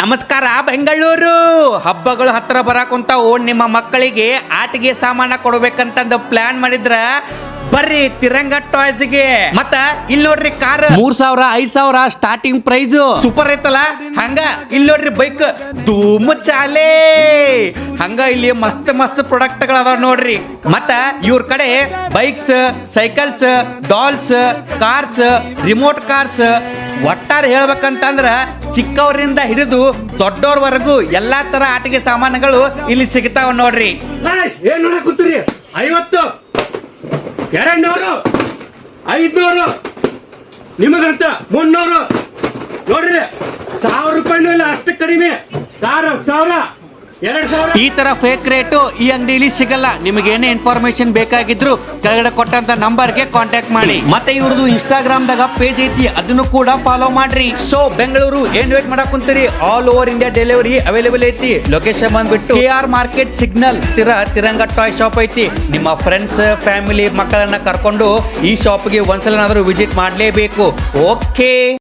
ನಮಸ್ಕಾರ ಬೆಂಗಳೂರು ಹಬ್ಬಗಳು ಹತ್ರ ಬರಾಕುಂತಾವು ನಿಮ್ಮ ಮಕ್ಕಳಿಗೆ ಆಟಿಕೆ ಸಾಮಾನ ಕೊಡ್ಬೇಕಂತಂದು ಪ್ಲಾನ್ ಮಾಡಿದ್ರ ಬರ್ರಿ ತಿರಂಗ ಟಾಯ್ಸ್ಗೆ ಮತ್ತ ಇಲ್ಲಿ ನೋಡ್ರಿ ಕಾರ್ 3000 5000 ಸ್ಟಾರ್ಟಿಂಗ್ ಪ್ರೈಸ್ ಸೂಪರ್ ಐತಲ್ಲ ಹಂಗ ಇಲ್ಲಿ ನೋಡ್ರಿ ಬೈಕ್ ಧೂಮ್ ಚಾಲೆ ಹಂಗ ಇಲ್ಲಿ ಮಸ್ತ್ ಮಸ್ತ್ ಪ್ರಾಡಕ್ಟ್ ಗಳು ಅದಾವ ನೋಡ್ರಿ ಮತ್ತ ಇವ್ರ ಕಡೆ bikes cycles dolls cars remote cars ಒಟ್ಟಾರೆ ಹೇಳ್ಬೇಕಂತಂದ್ರ ಚಿಕ್ಕವರಿಂದ ಹಿಡಿದು ದೊಡ್ಡೋರ್ವರೆಗೂ ಎಲ್ಲಾ ತರ ಆಟಿಕೆ ಸಾಮಾನುಗಳು ಇಲ್ಲಿ ಸಿಗ್ತಾವ ನೋಡ್ರಿ. ಏನ್ ನೋಡಕ್ ಕೂತ್ರಿ 50 200 500 ನಿಮಗಂತ 300 ನೋಡ್ರಿ 1000 ರೂಪಾಯಿನೂ ಇಲ್ಲ ಅಷ್ಟು ಕಡಿಮೆ ಕಾರ್ 1000 2000 ಈ ತರ ಫೇಕ್ ರೇಟು ಈ ಅಂಗಡಿಲಿ ಸಿಗಲ್ಲ. ನಿಮಗೆ ಏನೇ ಇನ್ಫಾರ್ಮೇಶನ್ ಬೇಕಾಗಿದ್ರು ಕೆಳಗಡೆ ಕೊಟ್ಟಂತ ನಂಬರ್ಗೆ ಕಾಂಟ್ಯಾಕ್ಟ್ ಮಾಡಿ. ಮತ್ತೆ ಇವ್ರದ್ದು ಇನ್ಸ್ಟಾಗ್ರಾಮ್ ದಾಗ ಪೇಜ್ ಐತಿ ಅದನ್ನು ಕೂಡ ಫಾಲೋ ಮಾಡ್ರಿ. ಸೊ ಬೆಂಗಳೂರು ಏನ್ ವೇಟ್ ಮಾಡಕ್ ಕುಂತೀರಿ, all over India delivery available ಐತಿ. ಲೊಕೇಶನ್ ಬಂದ್ಬಿಟ್ಟು KR market signal Tiranga toy shop ಐತಿ. ನಿಮ್ಮ ಫ್ರೆಂಡ್ಸ್ ಫ್ಯಾಮಿಲಿ ಮಕ್ಕಳನ್ನ ಕರ್ಕೊಂಡು ಈ ಶಾಪ್ಗೆ ಒಂದ್ಸಲನಾದ್ರೂ ವಿಸಿಟ್ ಮಾಡ್ಲೇಬೇಕು. ಓಕೆ.